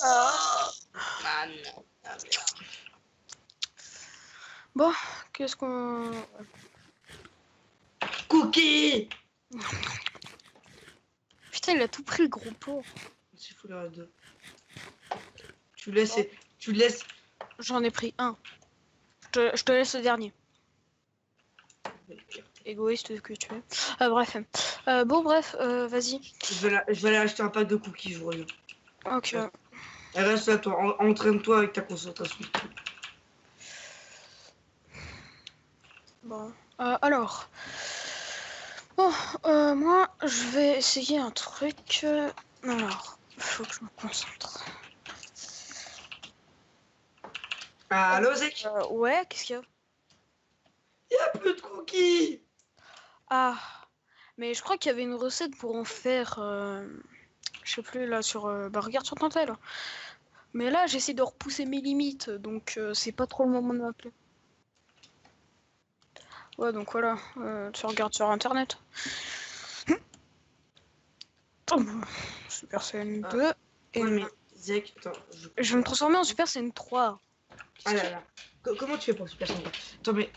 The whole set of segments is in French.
Ah non. Ah, merde. Bon, qu'est-ce qu'on... Cookie. Putain, il a tout pris le gros pot. C'est fou la deux. Tu laisses. J'en ai pris un. Je te laisse le dernier. Égoïste que tu es. Bref. Bon, bref, vas-y. Je vais aller acheter un pack de cookies, je reviens. Ok. Ouais. Reste là, toi. Entraîne-toi avec ta concentration. Bon. Alors. Bon, moi, je vais essayer un truc. Alors, faut que je me concentre. Allô, Zek? Ouais, qu'est-ce qu'il y a? Il y a plus de cookies. Ah, mais je crois qu'il y avait une recette pour en faire. Je sais plus là sur. Bah, regarde sur ton tel. Mais là, j'essaie de repousser mes limites, donc c'est pas trop le moment de m'appeler. Ouais, donc voilà, tu regardes sur internet. Super Saiyan 2. Et Ouais, mais Zek, attends. je vais me transformer en Super Saiyan 3. Ah là là. Comment tu fais pour Super Saiyan? Attends, mais.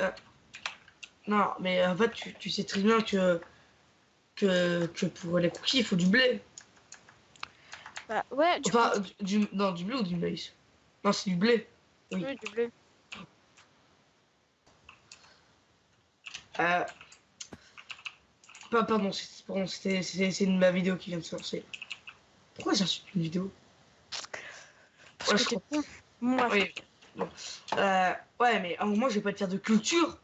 Non, mais en fait, tu sais très bien que pour les cookies, il faut du blé. Bah ouais, du Enfin, coup. non, du blé ou du maïs? Non, c'est du blé. Oui. Oui, du blé. Pardon, c'est ma vidéo qui vient de se lancer. Pourquoi j'insulte une vidéo? Parce Ouais, que je t'es crois. con. Bon, bref. Oui. Bon. Ouais, mais à un moment, je vais pas te faire de culture.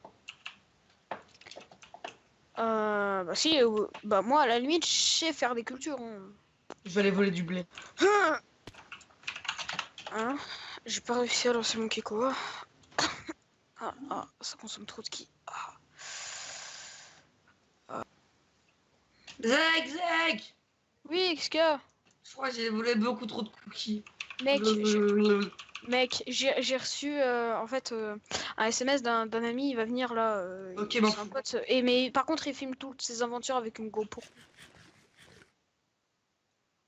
Bah si, bah moi à la limite, je sais faire des cultures. Je vais aller voler du blé. Hein, j'ai pas réussi à lancer mon Keko. Ça consomme trop de ki. Zeg! Oui, qu'est-ce qu'il y a? Je crois que j'ai volé beaucoup trop de cookies. Mec, j'ai reçu en fait un SMS d'un ami, il va venir là. Ok, C'est un pote. Et mais par contre, il filme toutes ses aventures avec une GoPro.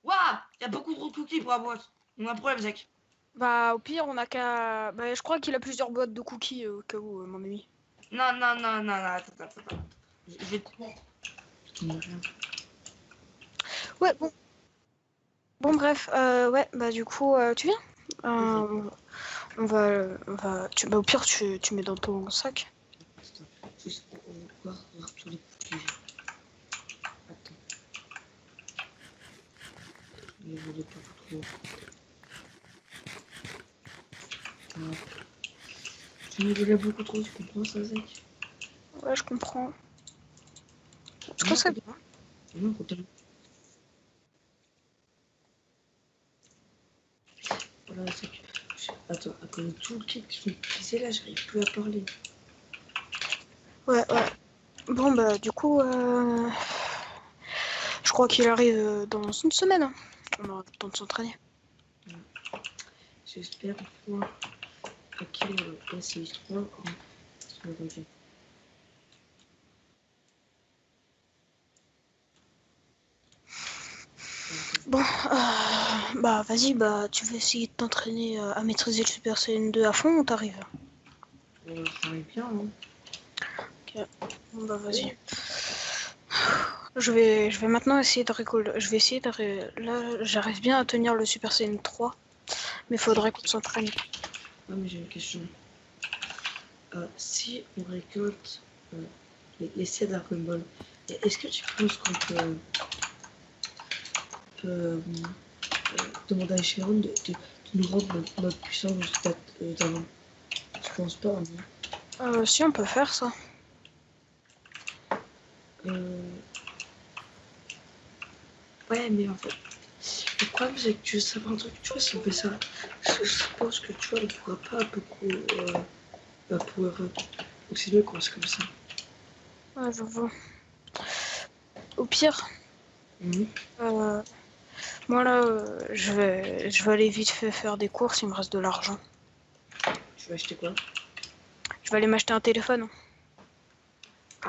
Waouh! Il y a beaucoup trop de cookies pour la boîte. On a un problème, Zach. Bah au pire, on a qu'à. Bah je crois qu'il a plusieurs boîtes de cookies au cas où, mon ami. Non, non, non, non, non, attends. Je vais te... Ouais, bon. Bon, bref, ouais, bah du coup, tu viens bah, au pire, tu mets dans ton sac. Attends, juste on va voir tous les cookies. Attends. Ne volez pas trop. Tu me volais beaucoup trop, tu comprends ça, Zach? Ouais, je comprends. Je Non, pense que... non, totalement. Voilà, Zach. Attends, à cause de tout le cake que je me pisais là, j'arrive plus à parler. Ouais. Bon, bah du coup, je crois qu'il arrive dans une semaine. On aura le temps de s'entraîner. J'espère pouvoir acquérir le PCI3 en Slovaquie. Bon, bah vas-y, bah tu veux essayer de t'entraîner à maîtriser le Super Saiyan 2 à fond ou t'arrives? Ça arrive bien, hein. Ok, bon bah vas-y. Je vais maintenant essayer de récolter. Je vais essayer de. Là, j'arrive bien à tenir le Super Saiyan 3, mais faudrait qu'on s'entraîne. Ah, mais j'ai une question. Si on récolte les 7 Dragon Ball, est-ce que tu penses qu'on peut demander à Sharon de nous rendre notre puissance d'avant? Je pense pas, hein. Si on peut faire ça. Ouais, mais en fait, le problème c'est que tu veux savoir un truc, tu vois, si on fait ça, je pense que tu vois, on pourra pas beaucoup power up. Donc c'est mieux qu'on reste comme ça. Ouais, je vois. Au pire, moi là, je vais aller vite fait faire des courses. Il me reste de l'argent. Tu vas acheter quoi? Je vais aller m'acheter un téléphone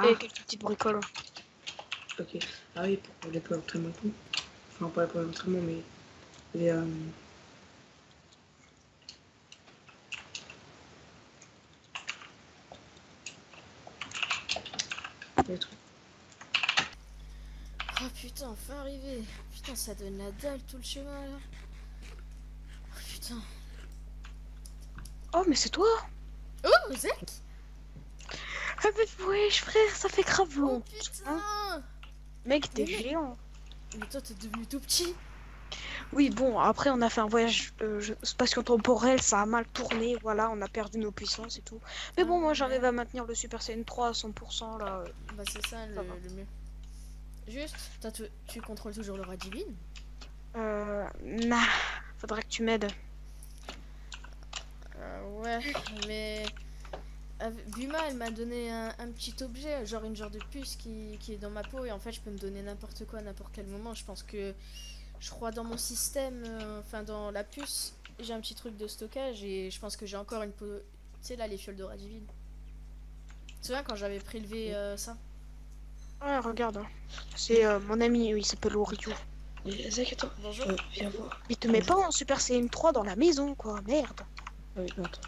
et quelques petites bricoles. Ok. Ah oui, pour les points d'entraînement. Enfin, pas les points d'entraînement, mais les les trucs. Oh putain, enfin arrivé. Putain, ça donne la dalle tout le chemin là. Oh putain. Oh, mais c'est toi? Oh, Zach. Ah, mais wesh, frère, ça fait grave Oh long. putain. Mec, t'es Mais mec- géant. Mais toi, t'es devenu tout petit. Oui, bon, après, on a fait un voyage spatio-temporel, ça a mal tourné, voilà, on a perdu nos puissances et tout. Mais bon, Ah, moi, j'arrive merde. à maintenir le Super Saiyan 3 à 100%, là. Bah c'est ça Ça va. le mieux. Juste, toi, tu contrôles toujours le Radivine. Nah, faudrait que tu m'aides. Ouais, mais Buma, elle m'a donné un petit objet, genre une genre de puce qui est dans ma peau, et en fait, je peux me donner n'importe quoi à n'importe quel moment. Je crois dans mon système, enfin dans la puce, j'ai un petit truc de stockage, et je pense que j'ai encore une peau. Tu sais, là, les fioles de Radivine. Tu te souviens quand j'avais prélevé ça? Ouais, regarde, hein. C'est mon ami, il s'appelle Oriou. Et Zach, attends, Bonjour. viens voir. Il te met pas en Super Saiyan 3 dans la maison, quoi, merde. Ah oui, non, attends.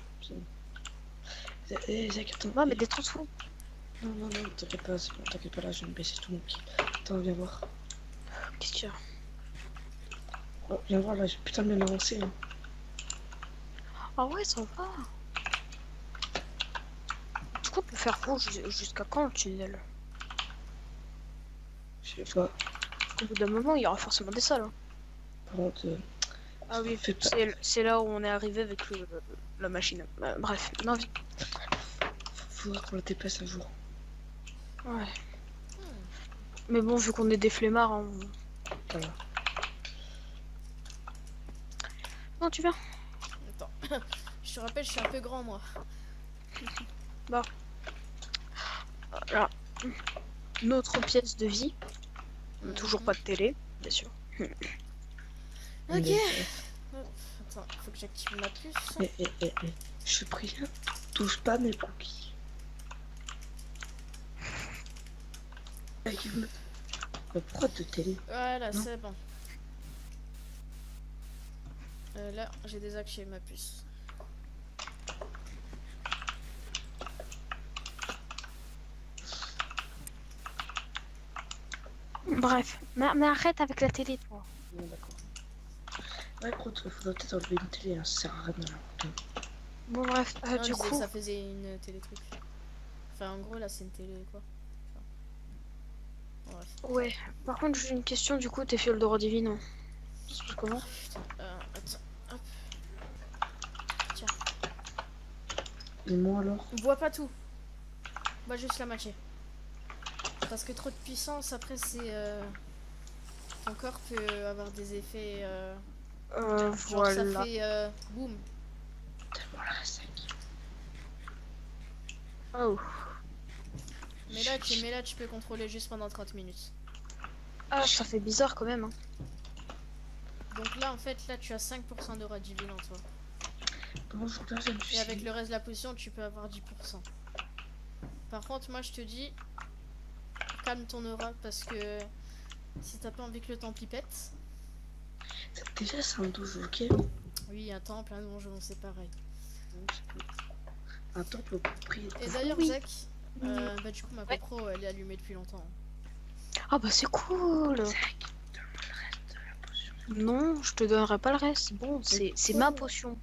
Zach, attends. Ouais, mais des trop fous. Non, non, non, t'inquiète pas, c'est bon, t'inquiète pas, là, je vais me baisser tout mon pied. Attends, viens voir. Qu'est-ce qu'il y a? Oh, viens voir, là, j'ai putain de bien avancé. Hein. Ah ouais, ça va. Du coup, on peut faire rouge jusqu'à quand le tunnel? Je sais pas. Au bout d'un moment, il y aura forcément des salles. Hein. Par contre, Ah oui, fais pas. c'est là où on est arrivé avec la machine. Bref, non, Faudra qu'on la déplace un jour. ouais. Mais bon, vu qu'on est des flemmards, hein, Voilà. Non, tu viens? Attends. Je te rappelle, je suis un peu grand, moi. Voilà. Notre pièce de vie. Toujours pas de télé, bien sûr. Ok. Mais, Attends, faut que j'active ma puce. je prie, hein, touche pas mes cookies. Active le prod de télé. Voilà, Non. c'est bon. Là, j'ai désactivé ma puce. Bref, mais arrête avec la télé, toi. Bon, d'accord. Ouais, écoute, faudrait peut-être enlever une télé, hein, ça sert à rien de la Bon, bref, Non, du je disais, coup. ça faisait une télé truc. Enfin, en gros, là, c'est une télé quoi. Enfin, bref. Ouais, par contre, j'ai une question, du coup, tes fioles de divine. Hein. Ça se passe comment? Putain, attends, hop. Tiens, Et moi alors? bois pas tout. Bois juste la moitié. Parce que trop de puissance, après, c'est. Ton corps peut avoir des effets. Genre, Voilà. ça fait. Boum. Tellement la sec. Oh. Mais là, tu peux contrôler juste pendant 30 minutes. Ah, ça fait bizarre quand même. Hein. Donc là, en fait, là, tu as 5% de Radivine en toi. Comment je regarde, je me suis Et avec le reste de la potion, tu peux avoir 10%. Par contre, moi, je te dis, calme ton aura parce que si t'as pas envie que le temple y pète. Déjà, c'est un dojo, ok? Oui, un temple, un donjon, c'est pareil. Un temple pris. Et d'ailleurs, Oui. Zach, bah du coup, ma Ouais. GoPro, elle est allumée depuis longtemps. Ah bah c'est cool. Zach, donne-moi le reste de la potion. Non, je te donnerai pas le reste. Bon, c'est ma potion.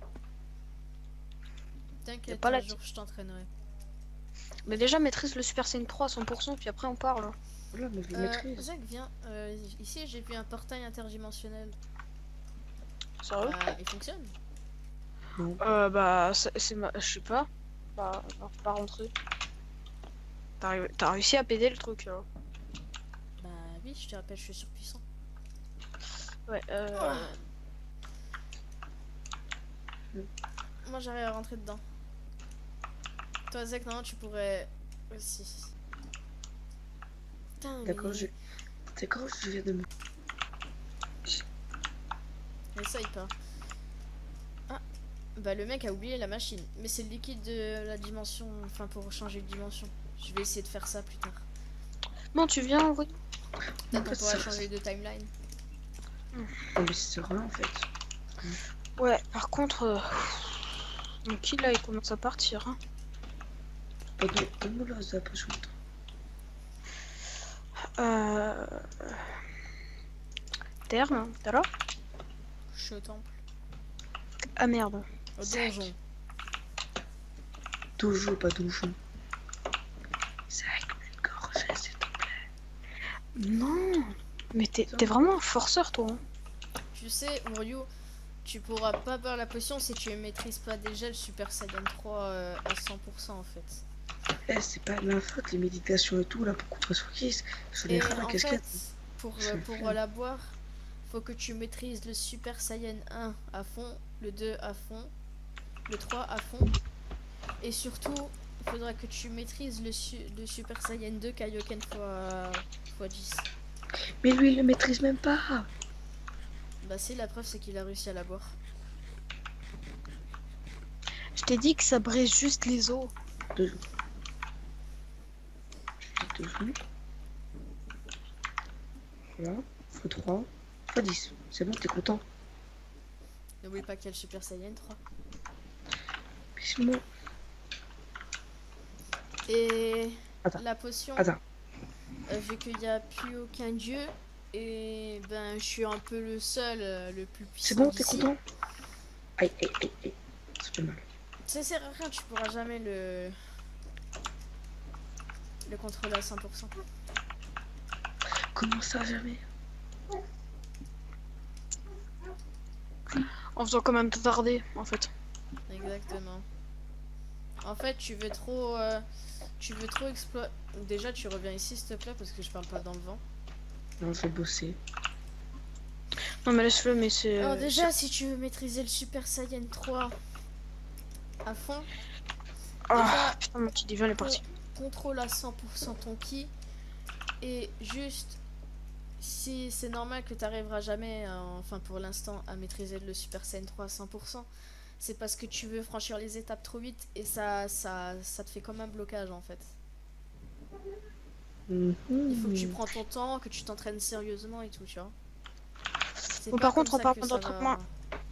T'inquiète, pas un la jour, je t'entraînerai. Mais déjà, maîtrise le Super Saiyan 3 à 100%, puis après on parle. Voilà, mais je le maîtrise. Zach, viens. Ici, j'ai vu un portail interdimensionnel. Sérieux? Il fonctionne. Non. Bah, c'est ma... Je sais pas. Bah, on va pas rentrer. T'as réussi à péder le truc, là. Bah oui, je te rappelle, je suis surpuissant. Ouais, Moi, j'arrive à rentrer dedans. Toi, Zach, non, tu pourrais aussi. Putain, D'accord, mais... D'accord, je viens de me. Essaye pas. Ah, bah le mec a oublié la machine. Mais c'est le liquide de la dimension, enfin pour changer de dimension. Je vais essayer de faire ça plus tard. Bon, tu viens, oui. Peut-être qu'on fait, pourra ça- changer de timeline. Oh, mais c'est rien en fait. Ouais, par contre... Mon kill, là, il commence à partir. Hein. Donne-moi le reste de la potion. Euh... Terme, tout à l'heure. Je suis au temple. Ah merde. Au donjon. Toujours pas donjon. C'est avec une gorgée, s'il te plaît. Non. Mais t'es vraiment un forceur, toi. Hein. Tu sais, Ryu, tu pourras pas boire la potion si tu maîtrises pas déjà le Super Saiyan 3 à 100% en fait. Eh, c'est pas de ma faute, les méditations et tout, là, pour qu'on fasse focus. Je Et l'ai ras la en casquette. fait, pour Je le fais. la boire, faut que tu maîtrises le Super Saiyan 1 à fond, le 2 à fond, le 3 à fond. Et surtout, il faudra que tu maîtrises le Super Saiyan 2 Kaioken x 10. Mais lui, il le maîtrise même pas. Bah si, la preuve c'est qu'il a réussi à la boire. Je t'ai dit que ça brise juste les os. Deux jours. Deux jours. Voilà. Fois 3. Fois 10. C'est bon, t'es content. N'oublie pas qu'il y a le Super Saiyan 3. Bisous. Et Attends. la potion, Attends. vu qu'il n'y a plus aucun dieu, et ben je suis un peu le seul, le plus puissant. C'est bon, t'es d'ici. content. Aïe, aïe, aïe, aïe. Ça fait mal. Ça sert à rien, tu pourras jamais le contrôler à 100%. Comment ça, jamais? En faisant quand même tarder, en fait. Exactement. En fait, tu veux trop exploiter. Déjà, tu reviens ici, s'il te plaît, parce que je parle pas dans le vent. Non, je vais bosser. Non mais laisse-le, mais c'est... Alors déjà, si tu veux maîtriser le Super Saiyan 3 à fond, Ah, putain, mon petit divin est parti. contrôle à 100% ton ki. Et juste, si c'est normal que tu n'arriveras jamais, enfin pour l'instant, à maîtriser le Super Saiyan 3 à 100%, c'est parce que tu veux franchir les étapes trop vite et ça te fait comme un blocage en fait. Il faut que tu prends ton temps, que tu t'entraînes sérieusement et tout, tu vois. Bon, par contre, en parlant d'entraînement...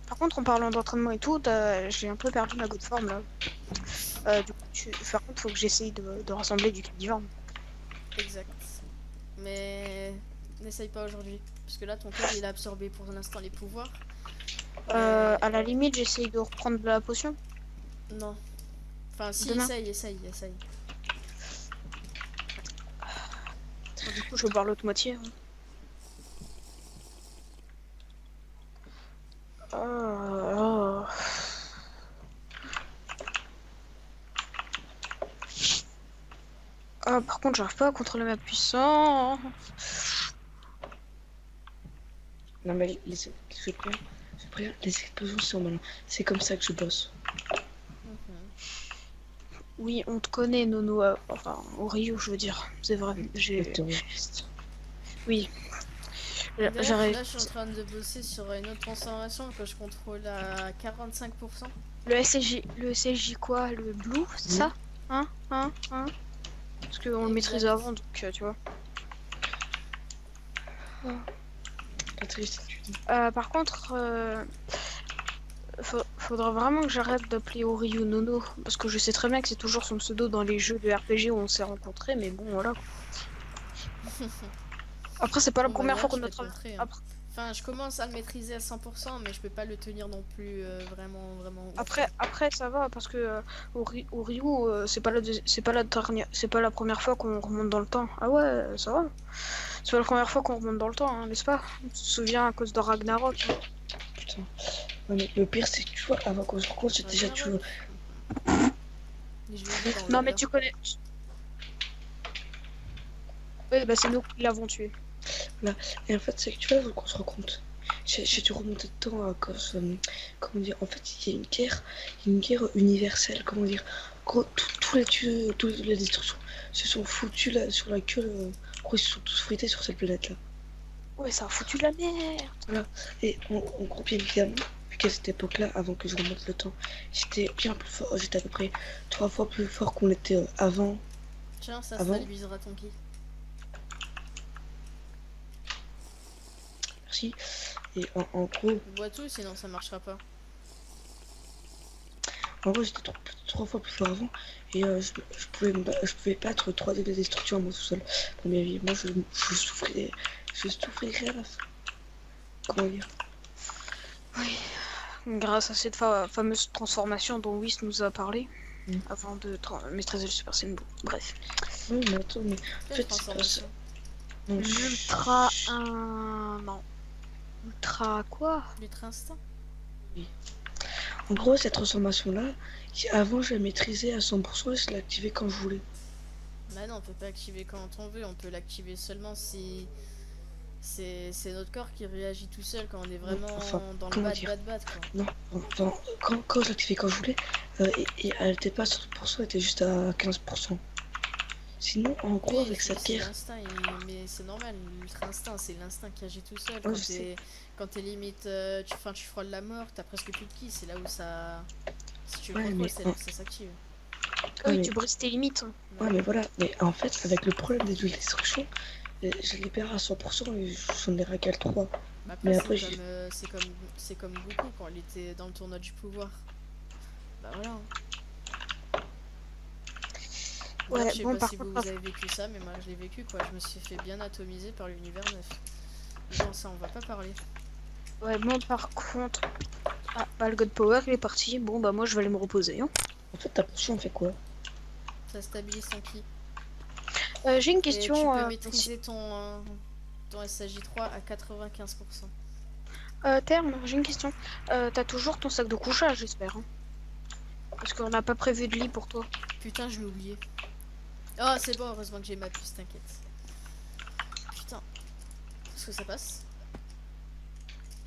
Par contre, en parlant d'entraînement et tout, j'ai un peu perdu ma good forme là. Du coup, par contre, faut que j'essaye de rassembler du divin. Exact. Mais n'essaye pas aujourd'hui. Parce que là, ton corps il a absorbé pour l'instant les pouvoirs. À la limite, j'essaye de reprendre de la potion. Non. Enfin, si, Demain. essaye. Du coup, je vais boire l'autre moitié. Hein. Oh. Ah, par contre, j'arrive pas à contrôler ma puissance. Non, mais les explosions, c'est en malin. C'est comme ça que je bosse. Oui, on te connaît, Nono. Enfin, au Rio, je veux dire. C'est vrai. Oui. D'ailleurs, là, je suis en train de bosser sur une autre transformation que je contrôle à 45%. Le SLJ quoi? Le Blue, c'est ça? Hein? Parce qu'on le maîtrisait avant, donc tu vois. Par contre, faudra vraiment que j'arrête d'appeler Oryu Nono, parce que je sais très bien que c'est toujours son pseudo dans les jeux de RPG où on s'est rencontrés, mais bon, voilà. Après, c'est pas la première fois qu'on a travaillé. Enfin, je commence à le maîtriser à 100%, mais je peux pas le tenir non plus vraiment. Après, ça va, parce que Oryu, c'est pas la première fois qu'on remonte dans le temps. Ah ouais, ça va. C'est pas la première fois qu'on remonte dans le temps, hein, n'est-ce pas? Tu te souviens à cause de Ragnarok. Hein. Putain. Ouais, mais le pire, c'est que tu vois, avant qu'on se rencontre, j'ai déjà tué. Non, mais tu connais. Oui, bah c'est nous qui l'avons tué. Voilà. Et en fait, c'est que tu vois, avant qu'on se rencontre, j'ai dû remonter de temps à cause. Comment dire? En fait, il y a une guerre universelle. Comment dire? Gros, tous les dieux, toutes les destructions se sont foutus là sur la queue. Gros, ils se sont tous frités sur cette planète-là. Ouais, ça a foutu la merde. Voilà. Et en gros, bien évidemment, vu qu'à cette époque-là, avant que je remonte le temps, j'étais bien plus fort. J'étais à peu près 3 fois plus fort qu'on était avant. Tiens, ça stabilisera ton ki. Merci. Et en gros. Bois tout, sinon ça marchera pas. En gros, j'étais 3 fois plus fort avant et je pouvais battre 3 des destructions à moi tout seul. Dans ma vie, moi, je souffrirais à la fin. Comment dire? Oui. Grâce à cette fameuse transformation dont Whis nous a parlé avant de maîtriser le Super Saiyan Blue. Bref. Oui, mais attends, mais en Quelle fait, c'est pas ça. transformation? Non, L'ultra... Non. Ultra quoi? L'ultra instinct? En gros, cette transformation-là, avant, je la maîtrisais à 100% et je l'activais quand je voulais. Bah non, on peut pas l'activer quand on veut, on peut l'activer seulement si c'est notre corps qui réagit tout seul quand on est vraiment enfin, dans le comment bad dire? bad bad quoi. Non, enfin, quand je l'activais quand je voulais, et elle était pas à 100%, elle était juste à 15%. Sinon, en gros, Oui, avec sa c'est pierre, l'instinct, mais c'est normal, l'ultra instinct, c'est l'instinct qui agit tout seul. ouais, je sais. Quand t'es limite, tu frôles la mort, t'as presque plus de ki, c'est là où ça... Si tu le Ouais, contrôles, mais, c'est là que ça s'active. ouais, Oui, mais, tu brises tes limites. ouais, mais voilà. Mais en fait, avec le problème des douilles destruction, je les perds à 100% et j'en ai raqué 3. Mais Mais après, après, c'est comme Goku quand il était dans le tournoi du pouvoir. Bah voilà. Hein. D'ailleurs, Ouais, je sais bon, pas par si contre... vous avez vécu ça, mais moi je l'ai vécu quoi. Je me suis fait bien atomiser par l'univers 9. Non, ça on va pas parler. Ouais, bon, par contre... Ah, bah, le God Power, il est parti. Bon, bah, moi, je vais aller me reposer. Hein. en fait, ta potion, on fait quoi? Ça stabilise ton ki. J'ai une Et tu question... peux maîtriser ton SAJ3 à 95%. Terme, j'ai une question. T'as toujours ton sac de couchage, j'espère. Hein. Parce qu'on n'a pas prévu de lit pour toi. Putain, je l'ai oublié. Oh, c'est bon, heureusement que j'ai ma puce, t'inquiète. Putain. Est-ce que ça passe?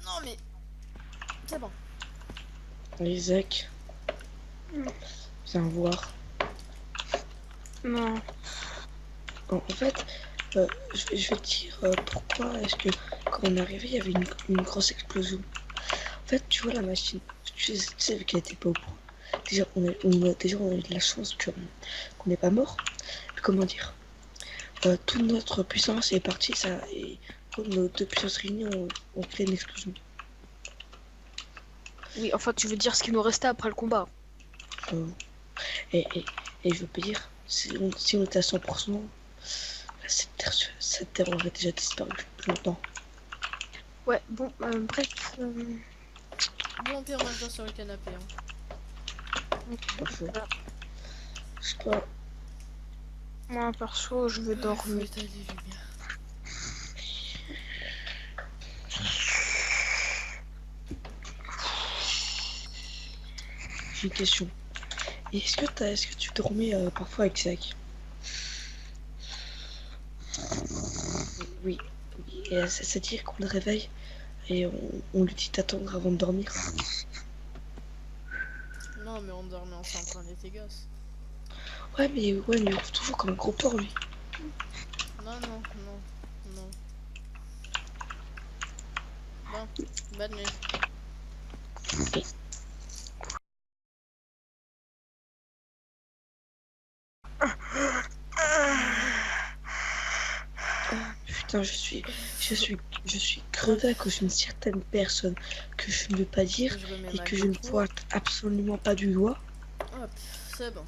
Non, mais... C'est bon. Isaac, viens voir. Non. En fait, je vais te dire pourquoi est-ce que quand on est arrivé, il y avait une grosse explosion. En fait, tu vois la machine, tu sais vu qu'elle était pas au point. Déjà, on a eu de la chance qu'on n'est pas mort. Puis, comment dire, toute notre puissance est partie, ça, et nos deux puissances réunies ont créé une explosion. Oui, enfin, tu veux dire ce qui nous restait après le combat. Euh, et, et, et je veux pas dire, si on était à 100%, cette terre aurait déjà disparu depuis longtemps. Ouais, bon, bref. Bon, pire, moi je dors sur le canapé. Hein. Pas faux. Voilà. Je sais pas. Moi, perso, je vais dormir. Éteins les lumières. J'ai une question. Est-ce que tu dormais parfois avec Zach? Oui. Et c'est-à-dire qu'on le réveille et on lui dit d'attendre avant de dormir. Non, mais on dormait ensemble quand on était gosses. Ouais, mais il ouvre toujours comme un gros porc, lui. Non, non, non, non. Bon, bonne nuit. Putain, je suis crevé à cause d'une certaine personne que je ne veux pas dire Je remets et ma que je ne GoPro. pointe absolument pas du doigt. Hop, c'est bon.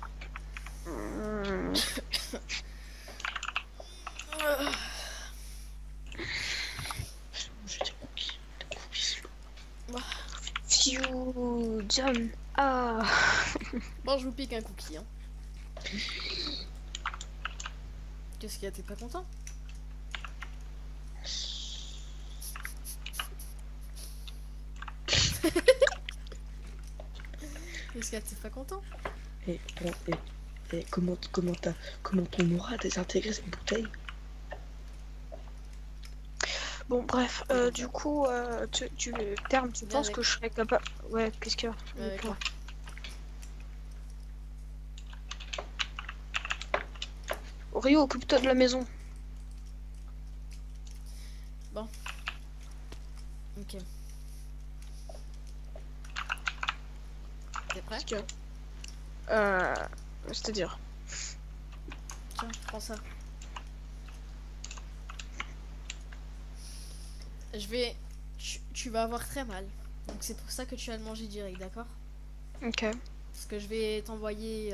Je dis cookies. Des cookies. Fusion. Ah. Bon, je vous pique un cookie. Hein. Qu'est-ce qu'il y a? T'es pas content? Qu'est-ce qu'il y a? T'es pas content? Et bon, et comment ton aura a désintégré cette bouteille? Bon, bref, du coup, Terme, tu Viens penses avec. que je serais capable... Ouais, qu'est-ce qu'il y a? Viens avec moi. Rio, occupe-toi de la maison. Bon. Ok. T'es prêt? Qu'est-ce qu'il y a C'est-à-dire... Tiens, prends ça. Tu vas avoir très mal. Donc c'est pour ça que tu vas le manger direct, d'accord? Ok. Parce que je vais t'envoyer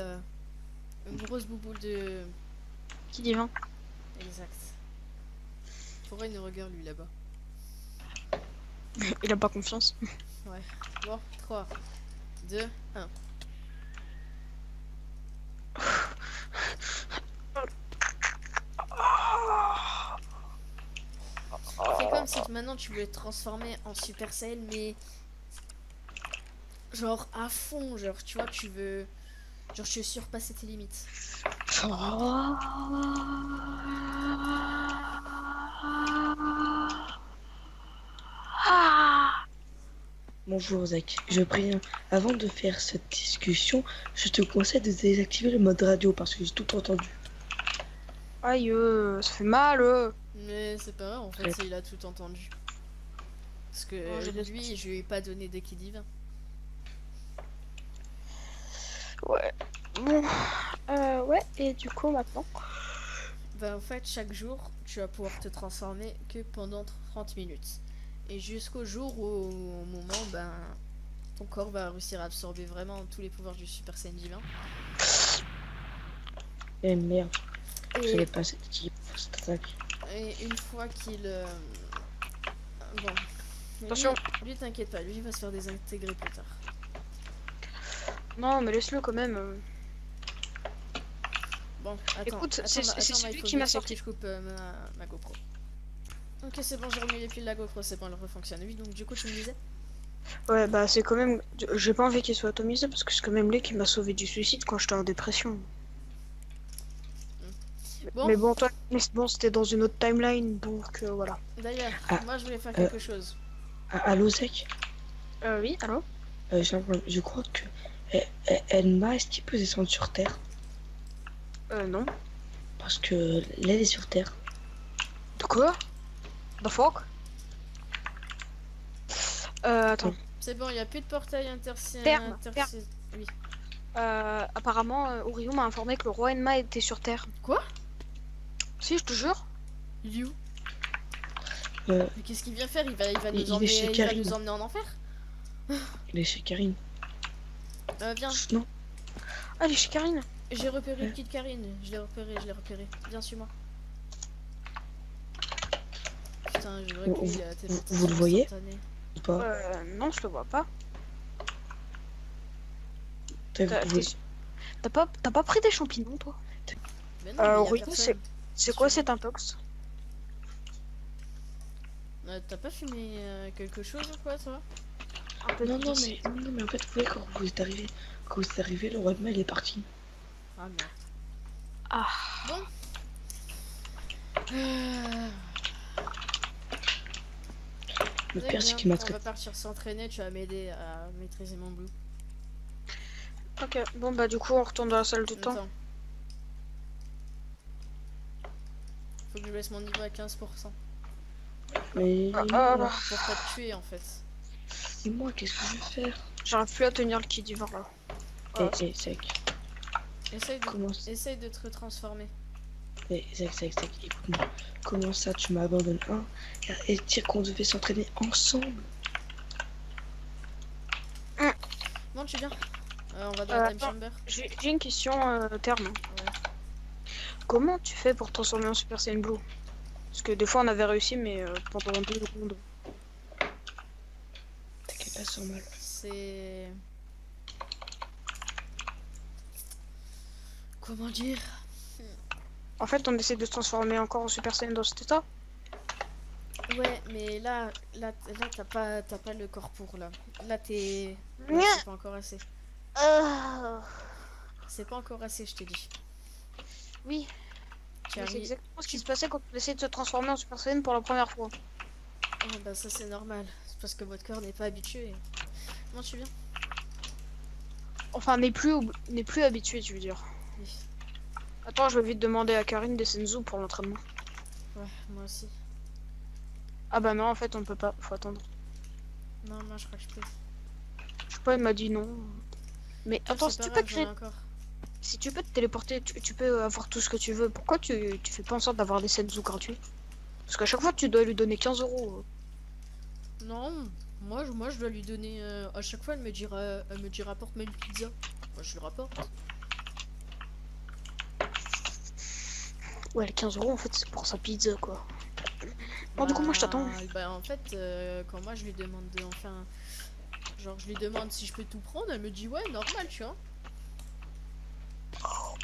une grosse bouboule de... Qui divin. Exact. Pourquoi il nous regarde lui là-bas? Il a pas confiance. Ouais. Bon, 3, 2, 1. Fais comme si maintenant tu voulais te transformer en Super Saiyan, mais genre à fond, genre tu vois, tu veux, genre tu veux surpasser tes limites. Bonjour Zach, je préviens, avant de faire cette discussion, je te conseille de désactiver le mode radio parce que j'ai tout entendu. Aïe, ça fait mal. Mais c'est pas grave, en fait, il a tout entendu. Parce que lui, je lui ai pas donné de qui divin. Ouais. Bon. Ouais, et du coup, maintenant. Bah, en fait, chaque jour, tu vas pouvoir te transformer que pendant 30 minutes. Et jusqu'au jour où, au moment, ben, ton corps va réussir à absorber vraiment tous les pouvoirs du Super Saiyan divin. Eh merde, je Et, savais pas cette attaque. et une fois qu'il... Bon. Mais Attention. Lui, t'inquiète pas, lui, il va se faire désintégrer plus tard. Non, mais laisse-le quand même. Bon, attends. Écoute, attends, c'est il celui faut qui m'a vite sorti. que je coupe ma GoPro. Ok, c'est bon, j'ai remis les piles de la GoPro, c'est bon, elle refonctionne. Oui, donc du coup, tu me disais? Ouais, bah c'est quand même. J'ai pas envie qu'il soit atomisé parce que c'est quand même lui qui m'a sauvé du suicide quand j'étais en dépression. Bon. Mais bon, toi, bon, c'était dans une autre timeline, donc voilà. D'ailleurs, Ah, moi je voulais faire quelque chose. Allô Zach, Oui, allô? je crois que Elma, est-ce qu'il peut descendre sur Terre? Non. Parce que là, elle est sur Terre. De quoi? The fuck? Attends. C'est bon, il n'y a plus de portail Terme. Oui. Apparemment, Orion m'a informé que le roi Enma était sur Terre. Quoi? Si, je te jure. Il est où? Euh, Mais qu'est-ce qu'il vient faire? Il va il nous est chez emmener, Karine. en enfer? Il est chez Karine. Viens, Non, Allez, chez Karine. j'ai repéré une petite Karine. Je l'ai repéré. Viens, suis-moi. Putain, je vois qu'il a vous le voyez ou pas? Non, je le vois pas. T'as- vous- T'as pas pris des champignons, toi? Mais non, mais y a Orion, personne. c'est quoi cet intox? T'as pas fumé quelque chose ou quoi, toi? Un peu Non, de non, d'ici. mais en fait, vous voyez, quand vous êtes arrivé, le roi de Mal est parti. Ah merde. Ah. Bon. Le C'est pire, c'est bien, qu'il m'a on va traité. partir s'entraîner, tu vas m'aider à maîtriser mon blue. Ok, bon bah du coup on retourne dans la salle du temps. Attends. Faut que je laisse mon niveau à 15%. Mais Ah, moi, Pour pas te tuer en fait. et moi, qu'est-ce que je vais faire? J'arrive plus à tenir le qui d'hiver là. Zach, comment ça? Essaye de te retransformer. Zach, écoute-moi. Comment ça, tu m'abandonnes et dire qu'on devait s'entraîner ensemble? Bon, tu viens. On va dans la time attends. chamber. J'ai une question terme. Ouais. Comment tu fais pour te transformer en Super Saiyan Blue? Parce que des fois on avait réussi mais pendant 2 secondes. T'inquiète pas, sans mal. C'est... Comment dire? En fait on essaie de se transformer encore en Super Saiyan dans cet état. Ouais, mais là t'as pas le corps pour là. Là t'es... Nya. Ouais, c'est pas encore assez. C'est pas encore assez, je t'ai dit. Oui, Tu c'est arrives... exactement ce qui se passait quand on essayait de se transformer en Super Saiyan pour la première fois. Oh, bah ça c'est normal. C'est parce que votre corps n'est pas habitué. Comment tu viens? Enfin n'est plus habitué tu veux dire. Oui. Attends, je vais vite demander à Karine des Senzu pour l'entraînement. Ouais, moi aussi. Ah bah non en fait on peut pas, faut attendre. Non, moi je crois que je peux. Je sais pas, il m'a dit non. Mais attends, C'est si pas tu peux grave, j'en ai encore. si tu peux te téléporter, tu peux avoir tout ce que tu veux. Pourquoi tu fais pas en sorte d'avoir des Senzu gratuits? Parce qu'à chaque fois tu dois lui donner 15 euros. Non, moi je dois lui donner... à chaque fois elle me dit rapporte-moi une pizza. Moi, je le rapporte. Ouais, les 15 euros en fait, c'est pour sa pizza quoi. Bon, du coup, moi je t'attends. Bah, en fait, quand moi je lui demande de. Enfin. Genre, je lui demande si je peux tout prendre, elle me dit ouais, normal, tu vois.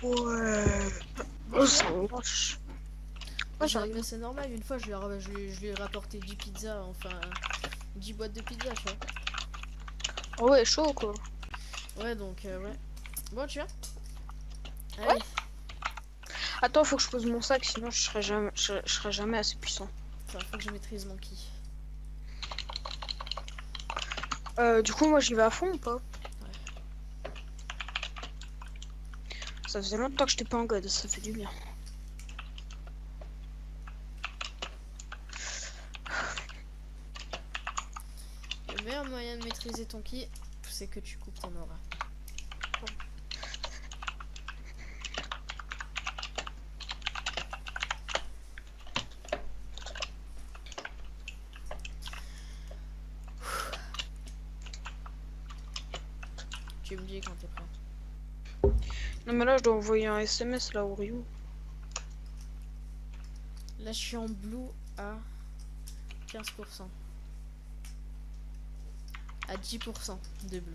Ouais. Bon, Oh, tu ça vois. marche. Bah, Ouais, j'arrive. c'est normal, une fois je lui ai rapporté 10 pizzas, enfin 10 boîtes de pizza, tu vois. Oh, ouais, chaud quoi. Ouais, donc ouais. Bon, tu vois. Ouais. Allez, Attends, faut que je pose mon sac, sinon je serai jamais assez puissant. ça faut que je maîtrise mon ki. Du coup, moi j'y vais à fond ou pas? Ça faisait longtemps que j'étais pas en god, ça fait du bien. Le meilleur moyen de maîtriser ton ki, c'est que tu coupes ton aura. Tu me dis quand t'es prêt. Non mais là je dois envoyer un SMS là au Rio. Là, je suis en blue à 15%. À 10% de bleu.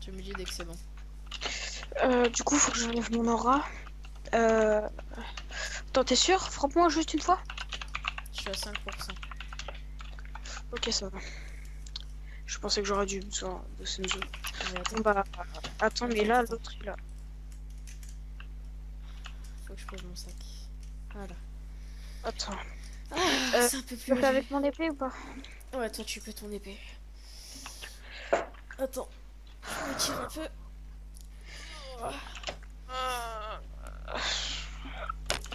Tu me dis dès que c'est bon. Du coup, faut que j'enlève mon aura. Attends, t'es sûr? Frappe-moi juste une fois. Je suis à 5%. Ok, ça va. Je pensais que j'aurais dû besoin de Senzu. Mais attends, Bon bah, attends, mais là, l'autre il a. faut que je pose mon sac. Voilà. Attends. C'est un peu Tu plus le fais léger. avec mon épée ou pas? Ouais, toi tu peux ton épée. Attends, je me tire un peu.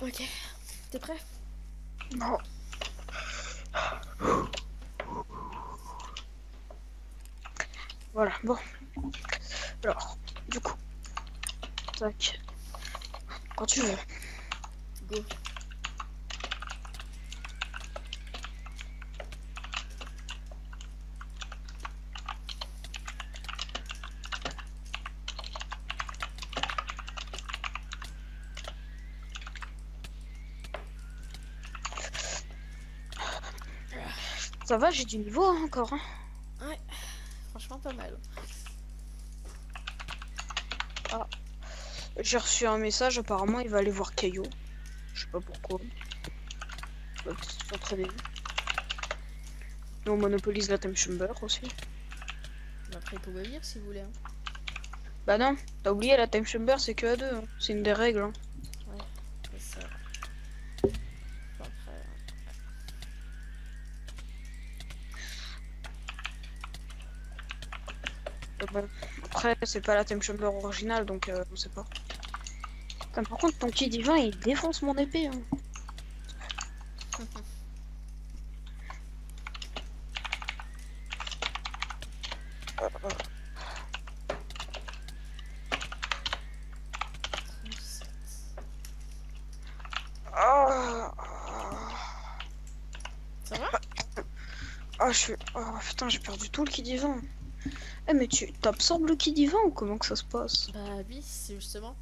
Ok, t'es prêt? Non. Voilà, bon. Alors, du coup. Tac. Quand tu veux. Go. Ça va, j'ai du niveau hein, encore. Hein. Ouais, franchement pas mal. J'ai reçu un message, apparemment il va aller voir Caillou. Je sais pas pourquoi. Il va peut-être s'entraîner. Et on monopolise la Time Chamber aussi. Après, il peut venir si vous voulez. Hein. Bah non, t'as oublié la Time Chamber c'est que à deux. Hein. C'est une des règles. Hein. Ouais, c'est ça. Bon, après, Bon. Après, c'est pas la Time Chamber originale donc on sait pas. Putain, par contre, ton ki divin il défonce mon épée. Hein. Ah, ça va? ah, je suis. Oh putain, j'ai perdu tout le ki divin. Eh, mais tu t'absorbes le ki divin ou comment que ça se passe? Bah oui, c'est justement.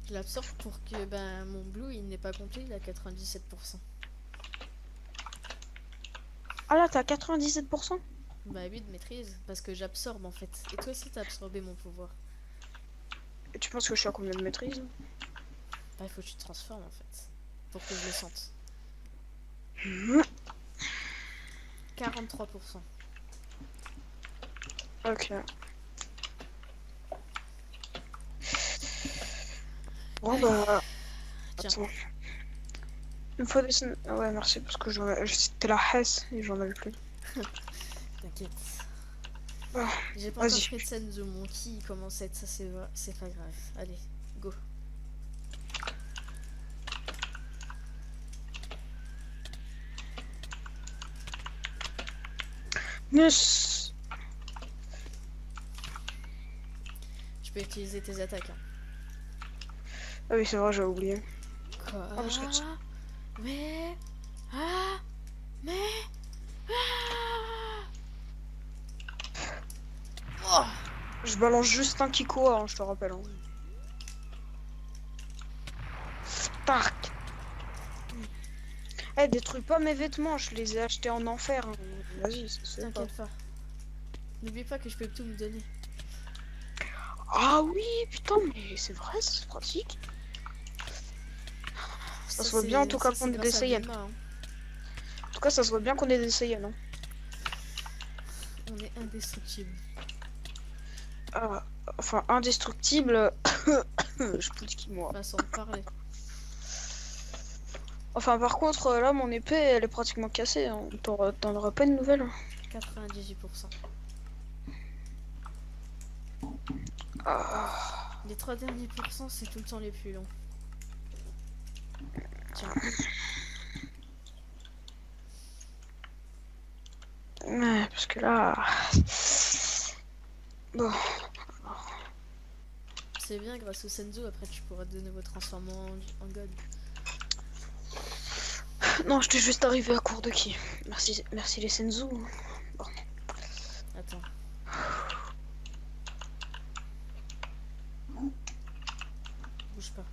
Je l'absorbe pour que ben, mon blue il n'est pas complet, il a 97%. Ah là, t'as 97%? Bah oui, de maîtrise, parce que j'absorbe en fait. Et toi aussi t'as absorbé mon pouvoir. Et tu penses que je suis à combien de maîtrise? Bah il faut que tu te transformes en fait. Pour que je le sente. 43%. Ok. Bon bah. Tiens. Attends. Il me faut des. Ah ouais, merci parce que c'était la Hesse et j'en avais plus. T'inquiète. Ah, J'ai pas vas-y. encore fait de scène de mon ki, il commence à être ça, c'est pas grave. Allez, go. Yes. Tu peux utiliser tes attaques. Hein. Ah oui, c'est vrai, j'ai oublié. Quoi? Ah, parce que tu- Mais... Ah... Mais... Ah... Oh Je balance juste un Kiko, hein, je te rappelle. Hein. Spark. Eh, détruis pas mes vêtements, je les ai achetés en enfer. Hein. Vas-y, c'est pas. T'inquiète pas. N'oublie pas que je peux tout me donner. Ah oui, putain, mais c'est vrai, c'est pratique. Ça se voit bien en tout cas qu'on est des Saiyans. Hein. En tout cas, ça se voit bien qu'on est des Saiyans. Hein. On est indestructible. Enfin, indestructible. Je peux dire qui moi. Façon de parler. Enfin, par contre, là, mon épée, elle est pratiquement cassée. Hein. T'en auras pas une nouvelle. 98%. Ah. Les 3 derniers pourcents, c'est tout le temps les plus longs. Tiens. Ouais, parce que là... Bon. C'est bien, grâce au Senzu, après tu pourras de nouveau transformer en God. Non, j'étais juste arrivé à court de qui. Merci les Senzu. Bon. Attends. Bouge pas.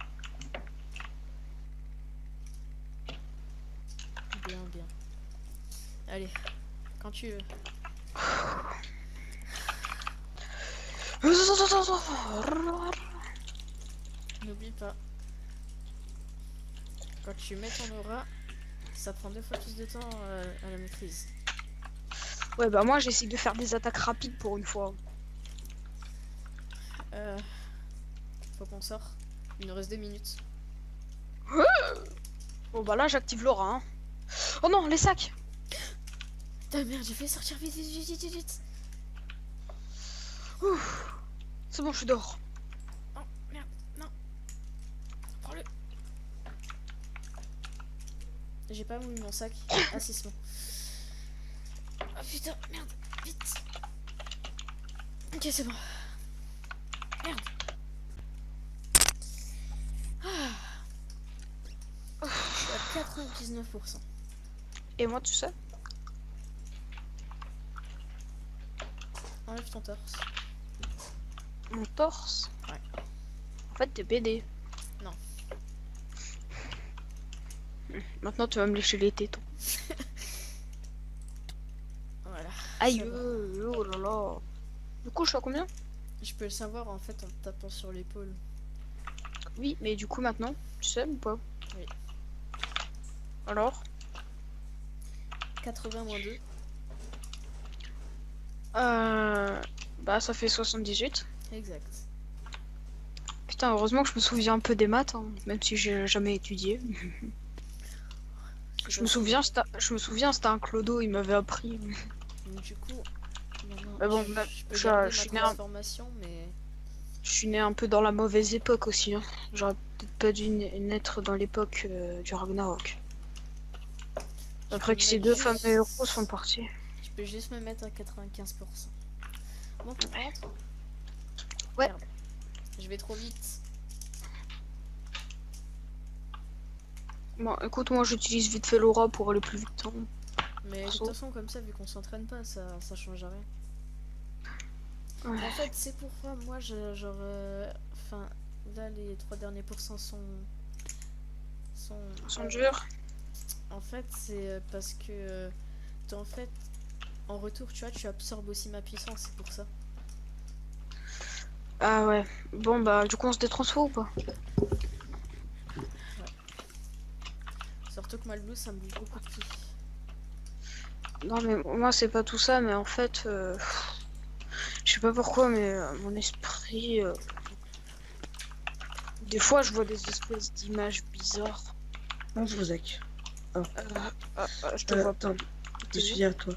Bien, bien. Allez, quand tu veux. N'oublie pas. Quand tu mets ton aura, ça prend 2 fois plus de temps à la maîtrise. Ouais, bah moi j'essaie de faire des attaques rapides pour une fois. Faut qu'on sorte. Il nous reste 2 minutes. Bon bah là j'active l'aura. Hein. Oh non, les sacs. Putain merde, j'ai fait sortir vite, vite, vite, vite, vite. Ouf. C'est bon, je suis dehors. Oh merde, non. Prends-le. J'ai pas mis mon sac. Ah si, c'est bon. Oh putain, merde, vite. Ok, c'est bon. Merde. Je suis à 99%. Et moi, tu sais? Enlève ton torse. Mon torse? Ouais. En fait, t'es BD. Non. Maintenant, tu vas me lécher les tétons. Voilà. Aïe, Ça va. oh là là. Du coup, je suis à combien? Je peux le savoir en fait en te tapant sur l'épaule. Oui, mais du coup, maintenant, tu sais ou pas? Oui. Alors? 80 moins 2. Bah, ça fait 78. Exact. Putain, heureusement que je me souviens un peu des maths, hein, même si j'ai jamais étudié. Je me souviens, c'était un clodo, il m'avait appris. Donc, du coup, maintenant, Mais bon, je peux je garder suis ma né transformation, mais Je suis né un peu dans la mauvaise époque aussi. Hein. J'aurais peut-être pas dû naître dans l'époque du Ragnarok. Après que ces deux fameux héros sont partis. je peux juste me mettre à 95%. Bon, tu rentres? Ouais. Merde. Je vais trop vite. Bon, écoute, moi j'utilise vite fait l'aura pour aller plus vite. Hein. Mais de toute façon, comme ça, vu qu'on s'entraîne pas, ça change rien. Ouais. En fait, c'est pourquoi moi, enfin, là, les 3 derniers pourcents sont Durs. En fait, c'est parce que en fait, en retour, tu vois, tu absorbes aussi ma puissance, c'est pour ça. Ah ouais. Bon bah du coup on se détransfo ou pas? Surtout que moi, le blue, ça me bouge beaucoup de ki. Non mais moi c'est pas tout ça, mais en fait, je sais pas pourquoi, mais mon esprit, des fois je vois des espèces d'images bizarres. Bonjour Zach. Je te vois pas. Attends, je suis derrière toi.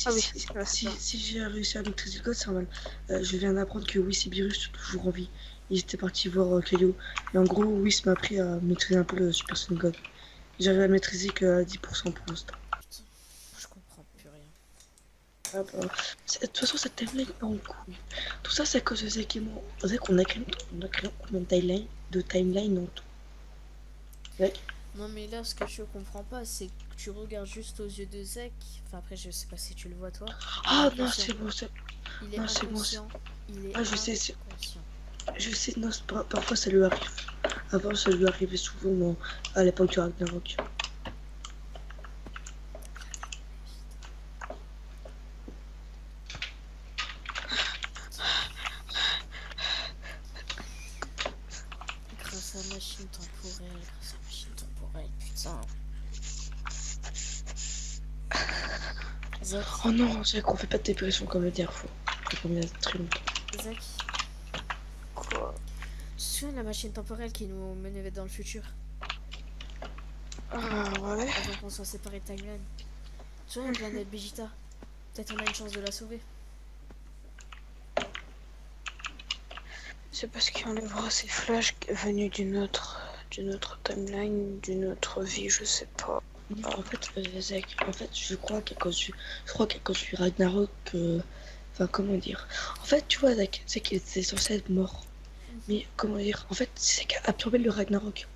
Ah oui, Si j'ai réussi à maîtriser le code, c'est normal. Je viens d'apprendre que Whis est toujours en vie. Ils étaient partis voir Kelio. Et en gros, Whis m'a appris à maîtriser un peu le Super Saiyan God. J'arrive à maîtriser que à 10% pour l'instant. Putain, je comprends plus rien. Ah bah, de toute façon, cette timeline est en couille. Tout ça, c'est à cause de Zach et moi. Zach, on a créé combien de timeline en tout? Zach? Non, mais là, ce que je comprends pas, c'est que tu regardes juste aux yeux de Zek. Enfin, après, je sais pas si tu le vois toi. Ah Il est non, inconscient. c'est bon, c'est Il est non, c'est bon, inconscient. Il est Ah, je sais, inconscient. je sais, non, parfois ça lui arrive. Avant, ça lui arrivait souvent à l'époque du Ragnarok. Grâce à machine temporelle, grâce à machine temporelle, putain. Zach, Oh non, c'est qu'on fait pas de dépression comme la dernière fois. Comme il y a très longtemps. Zach, Quoi? tu te souviens de la machine temporelle qui nous menait dans le futur Ouais. avant qu'on soit séparés de Timeline? Tu vois la planète Vegeta? Peut-être on a une chance de la sauver. C'est parce qu'il enlèvera ces flashs venus d'une autre timeline, d'une autre vie, je sais pas. Non, en fait, Zach, en fait, je crois qu'à cause du Ragnarok, enfin, comment dire. En fait, tu vois, Zach, c'est qu'il était censé être mort. Mais comment dire, en fait, c'est qui a absorbé le Ragnarok.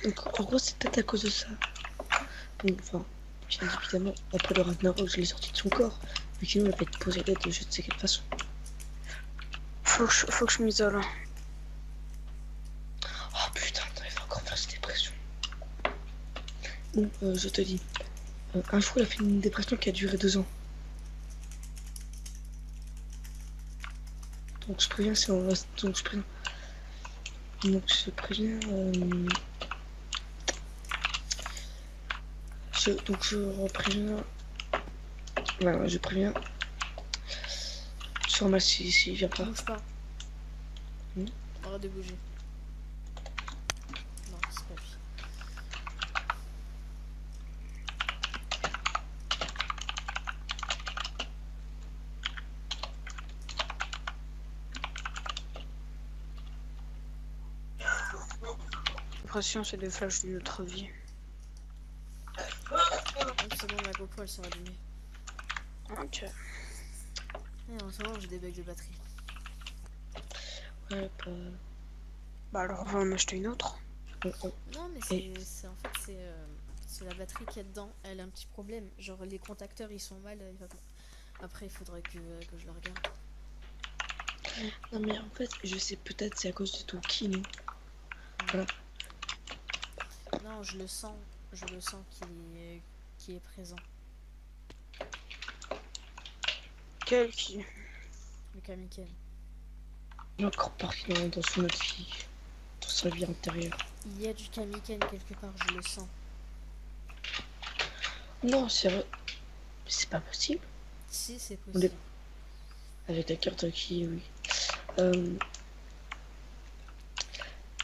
Donc, en gros, c'est peut-être à cause de ça. Bon, enfin, bien évidemment, après le Ragnarok, je l'ai sorti de son corps. Mais sinon, il va être possédé de je ne sais quelle façon. Faut que je m'isole. Oh putain, attends, il va encore faire cette dépression. Bon, je te dis. Un jour, il a fait une dépression qui a duré 2 ans. Donc, je préviens, c'est en... Donc, je préviens. Donc, je préviens. Donc, je préviens. Voilà, je préviens. Sur ma s'il vient pas. Bouge pas. Hmm. Arrête de bouger. Non, c'est pas lui. L'impression, c'est des flashs d'une autre vie. C'est bon, ma GoPro elle sera allumée. Ok. Et en ce moment, j'ai des bugs de batterie. Ouais, pas. Bah alors, on va en acheter une autre. Non, mais c'est en fait, c'est la batterie qui est dedans. Elle a un petit problème. Genre, les contacteurs ils sont mal. Il va pas. Après, il faudrait que je le regarde. Non, mais en fait, je sais peut-être c'est à cause de ton ki, non? Voilà. Non, je le sens qu'il est présent. Quel qui? Le Kamiken. Il est encore parti dans son autre vie. Dans sa vie intérieure. Il y a du Kamiken quelque part, je le sens. Non, c'est vrai. C'est pas possible. Si, c'est On possible. Avec la carte qui, oui.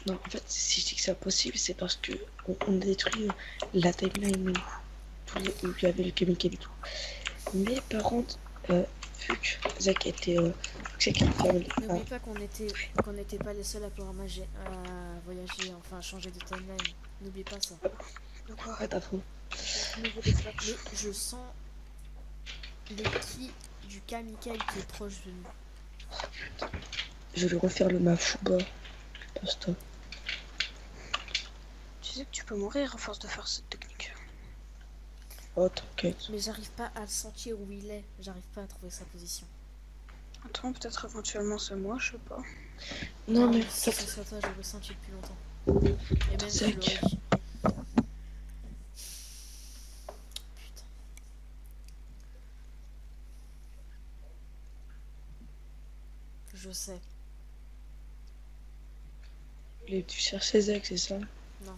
Non, en fait, si je dis que c'est impossible, c'est parce que on a détruit la timeline où il y avait le chemical et tout. Mais par contre, vu que Zach était. N'oublie pas qu'on n'était pas les seuls à pouvoir à voyager, enfin à changer de timeline. N'oublie pas ça. De quoi? Ouais, pas trop. Mais je sens le ki du Kamiken qui est proche de nous. Je vais refaire le Mafuba. Pasta. Tu sais que tu peux mourir à force de faire cette technique. Oh, t'inquiète. Mais j'arrive pas à le sentir où il est. J'arrive pas à trouver sa position. Attends, peut-être éventuellement c'est moi, je sais pas. Non, mais. Si ce soit toi, je le senti depuis longtemps. Et même je l'aurais dit. Putain. Je sais. Tu cherches Zach, c'est ça? Non.